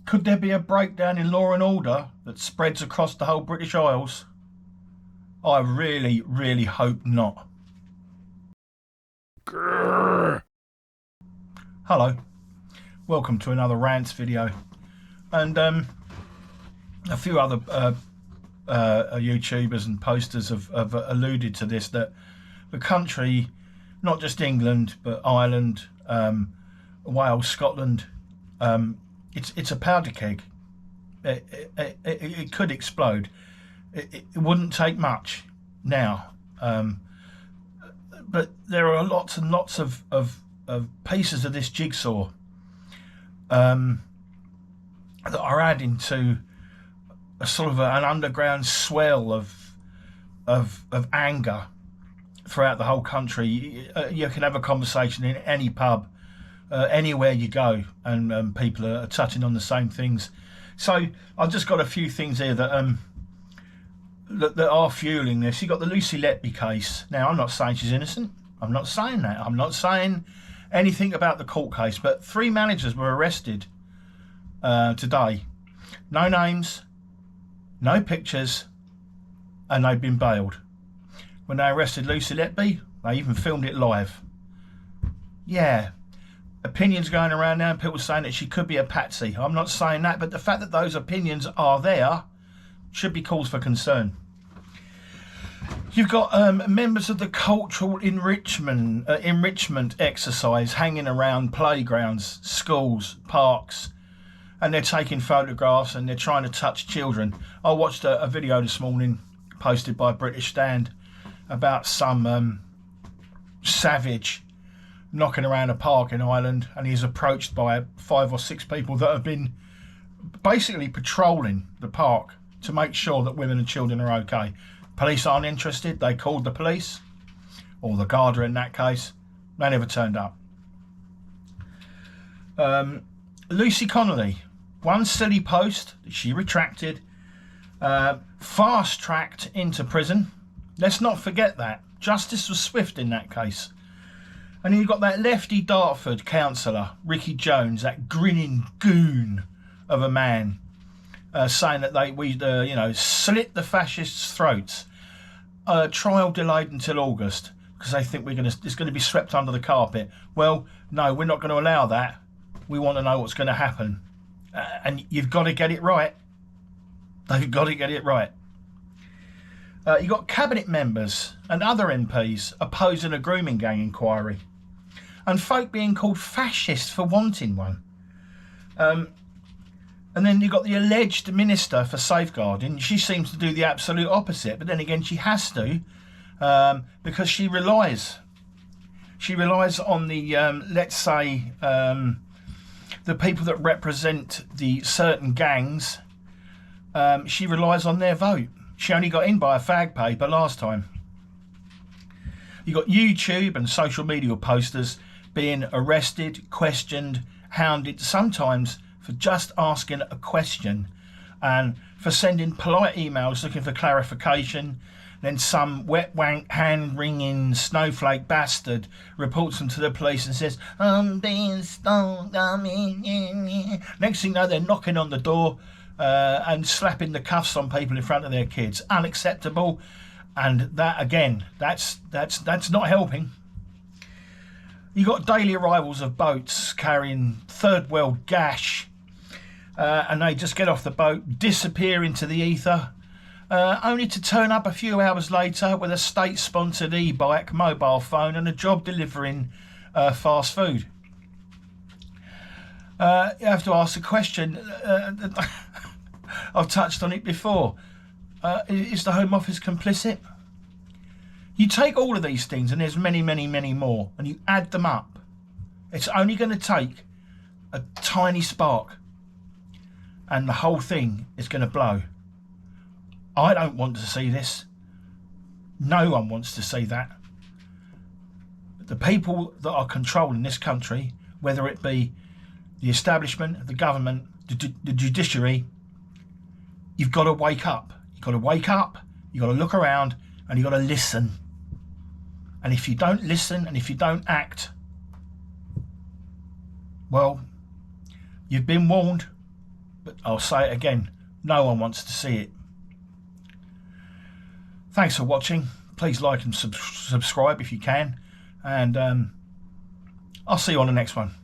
Could there be a breakdown in law and order that spreads across the whole British Isles? I really, really hope not. Grrr. Hello, welcome to another rants video, and a few other YouTubers and posters have alluded to this, that the country, not just England but Ireland, Wales, Scotland, it's a powder keg. It could explode. It wouldn't take much now, but there are lots and lots of pieces of this jigsaw that are adding to a sort of an underground swell of anger throughout the whole country. You can have a conversation in any pub, anywhere you go, and people are touching on the same things. So I've just got a few things here that that are fueling this. You got the Lucy Letby case. Now, I'm not saying she's innocent. I'm not saying that. I'm not saying anything about the court case, but 3 managers were arrested today. No names, no pictures, and they've been bailed. When they arrested Lucy Letby, they even filmed it live. Yeah, opinions going around now, and people saying that she could be a patsy. I'm not saying that, but the fact that those opinions are there should be cause for concern. You've got members of the cultural enrichment exercise hanging around playgrounds, schools, parks, and they're taking photographs and they're trying to touch children. I watched a video this morning posted by British Stand about some savage knocking around a park in Ireland, and he's approached by 5 or 6 people that have been basically patrolling the park to make sure that women and children are okay. Police aren't interested. They called the police, or the Garda in that case. They never turned up. Lucy Connolly, one silly post that she retracted, fast-tracked into prison. Let's not forget that. Justice was swift in that case. And you've got that lefty Dartford councillor, Ricky Jones, that grinning goon of a man, saying that we slit the fascists' throats. Trial delayed until August because they think it's going to be swept under the carpet. Well, no, we're not going to allow that. We want to know what's going to happen, and you've got to get it right. They've got to get it right. You've got cabinet members and other MPs opposing a grooming gang inquiry, and folk being called fascist for wanting one. And then you've got the alleged Minister for Safeguarding. She seems to do the absolute opposite, but then again she has to, because she relies on the, let's say, the people that represent the certain gangs. She relies on their vote. She only got in by a fag paper last time. You've got YouTube and social media posters being arrested, questioned, hounded, sometimes for just asking a question and for sending polite emails looking for clarification. Then some wet wank, hand-wringing snowflake bastard reports them to the police and says, I'm being stoned. Next thing you know, they're knocking on the door and slapping the cuffs on people in front of their kids. Unacceptable. And that, again, that's not helping. You got daily arrivals of boats carrying third world gash, and they just get off the boat, disappear into the ether, only to turn up a few hours later with a state-sponsored e-bike, mobile phone, and a job delivering fast food. You have to ask the question. I've touched on it before. Is the Home Office complicit? You take all of these things, and there's many, many, many more, and you add them up. It's only going to take a tiny spark, and the whole thing is going to blow. I don't want to see this. No one wants to see that. The people that are controlling this country, whether it be the establishment, the government, the judiciary, you've got to wake up. You've got to wake up, you've got to look around, and you've got to listen. And if you don't listen and if you don't act, well, you've been warned. But I'll say it again, no one wants to see it. Thanks for watching. Please like and subscribe if you can, and I'll see you on the next one.